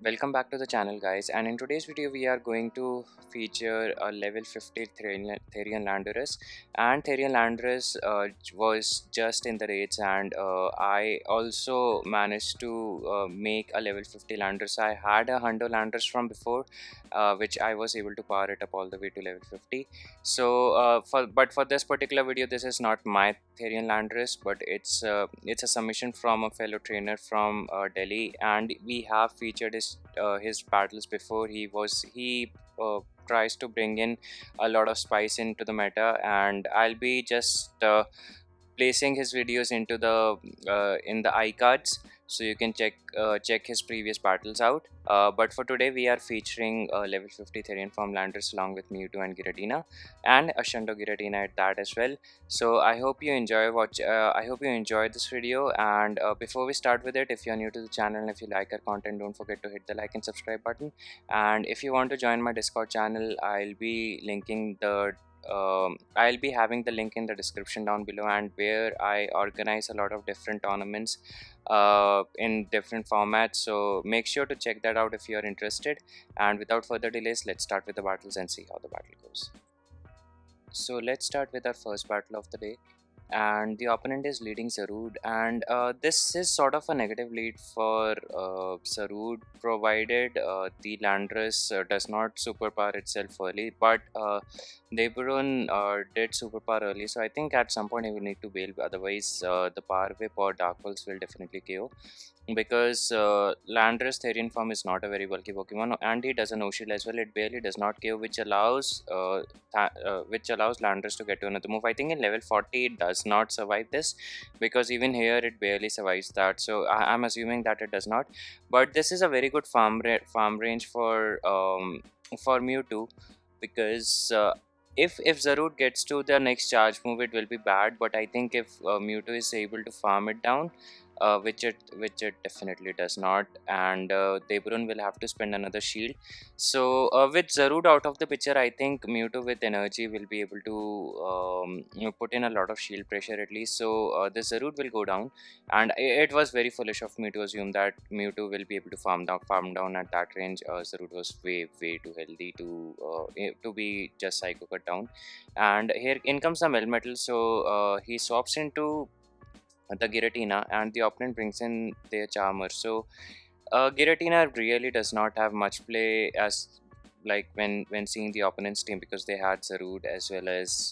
Welcome back to the channel, guys, and in today's video we are going to feature a level 50 Therian Landorus. And Therian Landorus was just in the raids, and I also managed to make a level 50 Landorus. I had a Hundo Landorus from before, which I was able to power it up all the way to level 50. So for this particular video, this is not my Therian Landorus, but it's a submission from a fellow trainer from Delhi, and we have featured his battles before. He tries to bring in a lot of spice into the meta, and I'll be just placing his videos into the in the iCards, so you can check his previous battles out. But for today we are featuring level 50 Therian Form Landers along with Mewtwo and Giratina, and a Shundo Giratina at that as well. So I hope you enjoy this video, and before we start with it, if you're new to the channel and if you like our content, don't forget to hit the like and subscribe button. And if you want to join my Discord channel, I'll be having the link in the description down below, and where I organize a lot of different tournaments in different formats. So make sure to check that out if you are interested. And without further delays, let's start with the battles and see how the battle goes. So let's start with our first battle of the day, and the opponent is leading Zarude, and this is sort of a negative lead for Zarude, provided the Landorus does not superpower itself early, but Deabarun did superpower early, so I think at some point he will need to bail, otherwise the Power Whip or Dark Pulse will definitely KO, because Landorus Therian form is not a very bulky Pokemon, and he does a no shield as well. It barely does not KO, which allows Landorus to get to another move. I think in level 40 it does not survive this, because even here it barely survives that. So I'm assuming that it does not. But this is a very good farm range for Mewtwo, because if Zarude gets to the next charge move, it will be bad. But I think if Mewtwo is able to farm it down, which it definitely does not, and Deabarun will have to spend another shield. So with Zarude out of the picture, I think Mewtwo with energy will be able to put in a lot of shield pressure at least. So the Zarude will go down, and it was very foolish of me to assume that Mewtwo will be able to farm down at that range. Zarude was way too healthy to be just psycho cut down, and here in comes the Melmetal. So he swaps into the Giratina, and the opponent brings in their Charmer. So Giratina really does not have much play as like when seeing the opponent's team, because they had Zarude as well as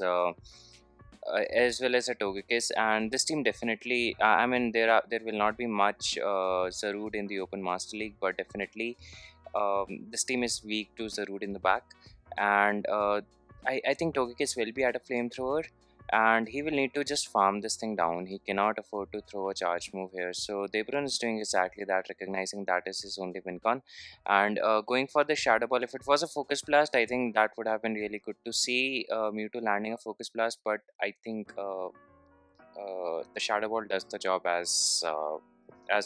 a Togekiss, and this team definitely I mean there will not be much Zarude in the Open Master League, but definitely this team is weak to Zarude in the back, and I think Togekiss will be at a flamethrower, and he will need to just farm this thing down. He cannot afford to throw a charge move here. So Deabarun is doing exactly that, recognizing that is his only win con, and going for the Shadow Ball. If it was a Focus Blast, I think that would have been really good to see Mewtwo landing a Focus Blast, but I think the Shadow Ball does the job as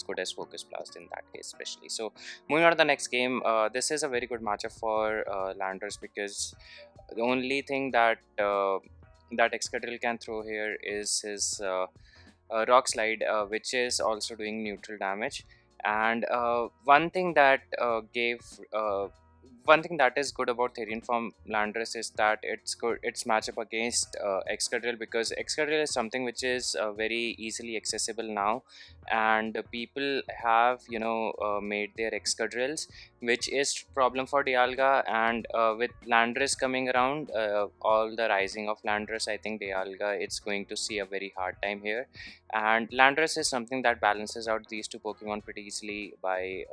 good as Focus Blast in that case, especially. So moving on to the next game, this is a very good matchup for Landers, because the only thing that Excadrill can throw here is his Rock Slide, which is also doing neutral damage. And one thing that is good about Therian form Landorus is that its matchup against Excadrill, because Excadrill is something which is very easily accessible now, and people have made their Excadrills, which is problem for Dialga. And with Landorus coming around, all the rising of Landorus, I think Dialga it's going to see a very hard time here, and Landorus is something that balances out these two Pokemon pretty easily by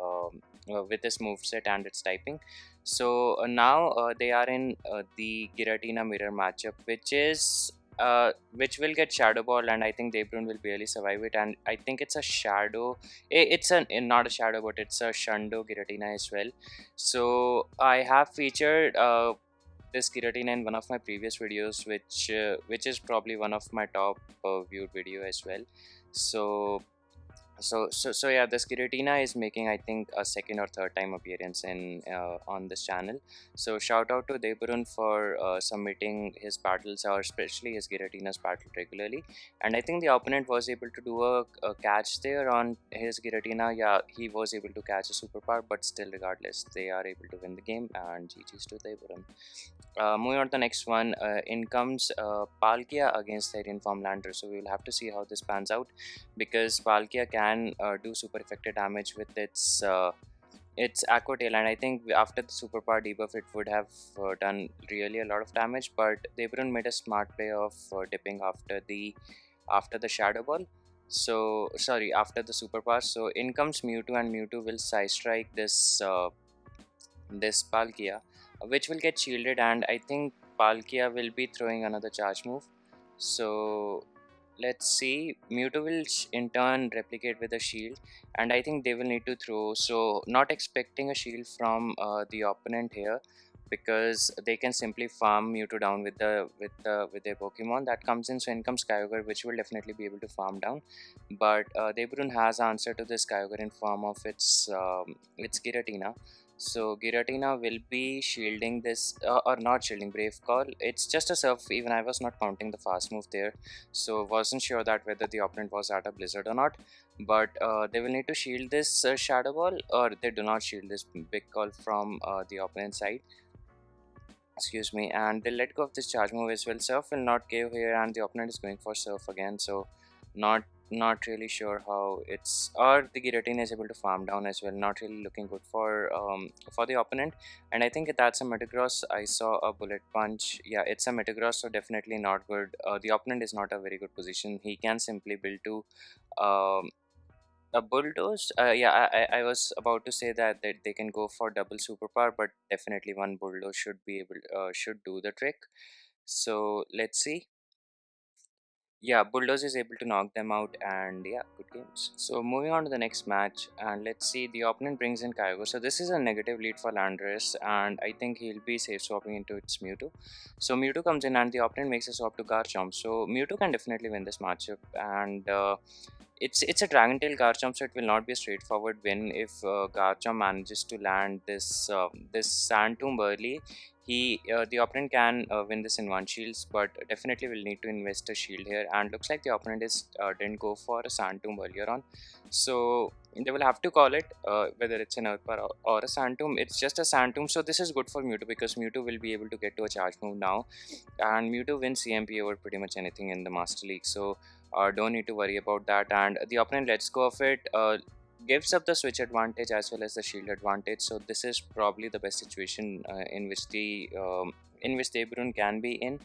with its moveset and its typing. So now they are in the Giratina mirror matchup, which will get Shadow Ball, and I think Deabarun will barely survive it. And I think it's a Shadow, it's not a Shadow, but it's a Shundo Giratina as well. So I have featured this Giratina in one of my previous videos, which is probably one of my top viewed video as well. So So yeah, this Giratina is making, I think, a second or third time appearance in on this channel. So shout out to Debarun for submitting his battles, or especially his Giratina's battle regularly. And I think the opponent was able to do a catch there on his Giratina. Yeah, he was able to catch a superpower, but still, regardless, they are able to win the game. And GG's to Debarun. Moving on to the next one, in comes Palkia against Therian from Landorus. So we will have to see how this pans out, because Palkia can do super effective damage with its Aqua Tail, and I think after the super power debuff it would have done really a lot of damage. But Debrun made a smart play of dipping after the Shadow Ball. So sorry, after the super power. So in comes Mewtwo, and Mewtwo will side strike this Palkia, which will get shielded, and I think Palkia will be throwing another charge move. So let's see. Mewtwo will in turn replicate with a shield, and I think they will need to throw. So not expecting a shield from the opponent here, because they can simply farm Mewtwo down with their Pokemon that comes in. So in comes Kyogre, which will definitely be able to farm down. But Debrun has answer to this Kyogre in form of its Giratina. So Giratina will be shielding this, or not shielding, Brave Call. It's just a surf. Even I was not counting the fast move there, so wasn't sure that whether the opponent was at a blizzard or not. But they will need to shield this Shadow Ball, or they do not shield this big call from the opponent side. Excuse me, and they let go of this charge move as well. Surf will not give here, and the opponent is going for Surf again. So not really sure how it's, or the Giratina is able to farm down as well. Not really looking good for the opponent. And I think that's a Metagross. I saw a Bullet Punch. Yeah, it's a Metagross, so definitely not good. The opponent is not a very good position. He can simply build to um, a bulldoze. Yeah, I was about to say that they can go for double superpower, but definitely one bulldoze should be able should do the trick. So let's see. Yeah, bulldoze is able to knock them out, and yeah, good games. So moving on to the next match, and let's see. The opponent brings in Kyogre. So this is a negative lead for Landorus, and I think he'll be safe swapping into its Mewtwo. So Mewtwo comes in, and the opponent makes a swap to Garchomp. So Mewtwo can definitely win this matchup, and it's a Dragon Tail Garchomp, so it will not be a straightforward win if Garchomp manages to land this Sand Tomb early. The opponent can win this in one shields, but definitely will need to invest a shield here. And looks like the opponent is didn't go for a Sand Tomb earlier on, so they will have to call it whether it's an Earth Power or a Sand Tomb. It's just a Sand Tomb, so this is good for Mewtwo, because Mewtwo will be able to get to a charge move now, and Mewtwo wins CMP over pretty much anything in the Master League. So don't need to worry about that, and the opponent lets go of it, gives up the switch advantage as well as the shield advantage. So this is probably the best situation in which Debrun can be in.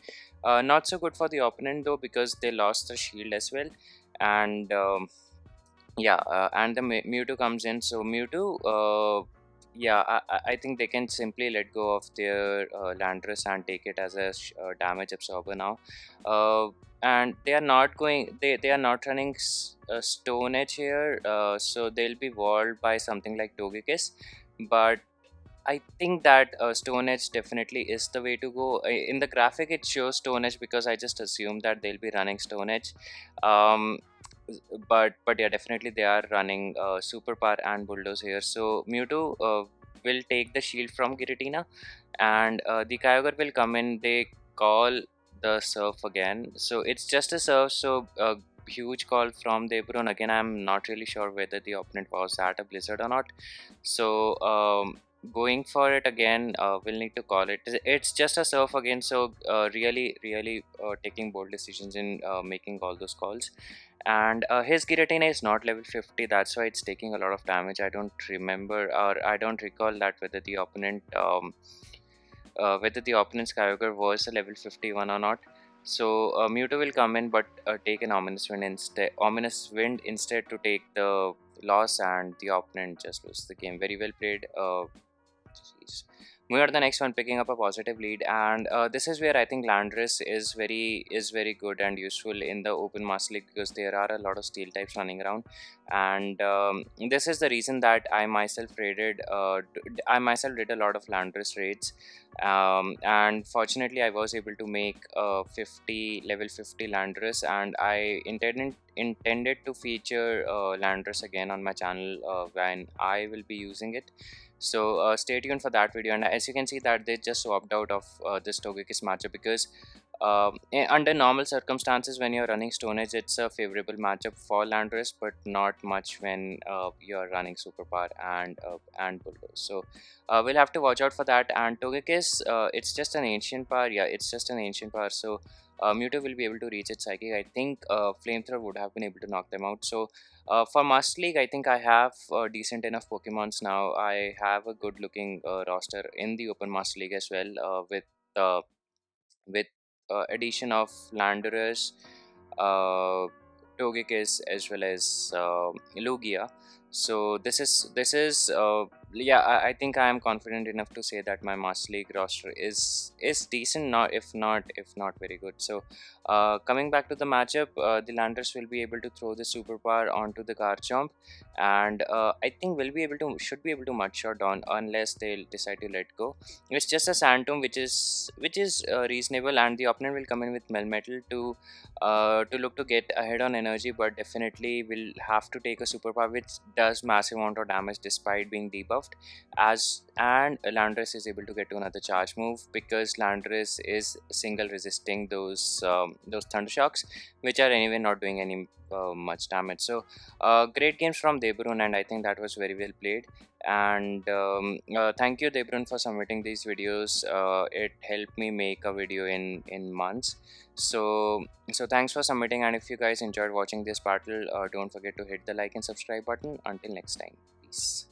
Not so good for the opponent though, because they lost the shield as well. And yeah, and the Mewtwo comes in. So Mewtwo, yeah, I think they can simply let go of their Landorus and take it as a damage absorber now. And they are not going, they are not running a Stone Edge here, so they'll be walled by something like Togekiss. But I think that Stone Edge definitely is the way to go. In the graphic it shows Stone Edge, because I just assumed that they'll be running Stone Edge. um, but yeah, definitely they are running Super Power and Bulldoze here. So Mewtwo will take the shield from Giratina, and the Kyogre will come in. They call the Surf again, so it's just a Surf. So huge call from Debrun again. I'm not really sure whether the opponent was at a blizzard or not. So going for it again, we'll need to call it. It's just a Surf again, so really taking bold decisions in making all those calls. And his Giratina is not level 50, that's why it's taking a lot of damage. I don't remember, or I don't recall that whether the opponent's Kyogre was a level 51 or not. So Mewtwo will come in, but take an Ominous Wind instead to take the loss, and the opponent just loses the game. Very well played. Jeez. Moving on to the next one, picking up a positive lead, and this is where I think Landorus is very good and useful in the Open Master League, because there are a lot of Steel types running around, and this is the reason that I myself did a lot of Landorus raids, And fortunately I was able to make a 50 level 50 Landorus, and I intended to feature Landorus again on my channel when I will be using it. So stay tuned for that video. And as you can see that they just swapped out of this Togekiss matchup, because under normal circumstances when you're running Stone Age, it's a favorable matchup for Landorus, but not much when you're running Superpower and Bulldoze. So we'll have to watch out for that. And Togekiss, it's just an ancient power. Yeah, it's just an ancient power. So Mewtwo will be able to reach its Psychic. I think Flamethrower would have been able to knock them out. So for Master League, I think I have decent enough Pokemons now. I have a good looking roster in the Open Master League as well, uh, with addition of Landorus, uh, Togekiss, as well as Lugia. So this is yeah, I think I am confident enough to say that my Master League roster is decent, not if not very good. So coming back to the matchup, the Landers will be able to throw the superpower onto the Garchomp, and I think will be able to should be able to mud shot down unless they'll decide to let go. It's just a Santum, which is reasonable, and the opponent will come in with Melmetal to look to get ahead on energy, but definitely will have to take a superpower which does massive amount of damage despite being debuffed. And Landorus is able to get to another charge move, because Landorus is single resisting those Thunder Shocks, which are anyway not doing any much damage. So great games from Debarun, and I think that was very well played. And thank you, Debarun, for submitting these videos. It helped me make a video in months. So thanks for submitting, and if you guys enjoyed watching this battle, don't forget to hit the like and subscribe button. Until next time, peace.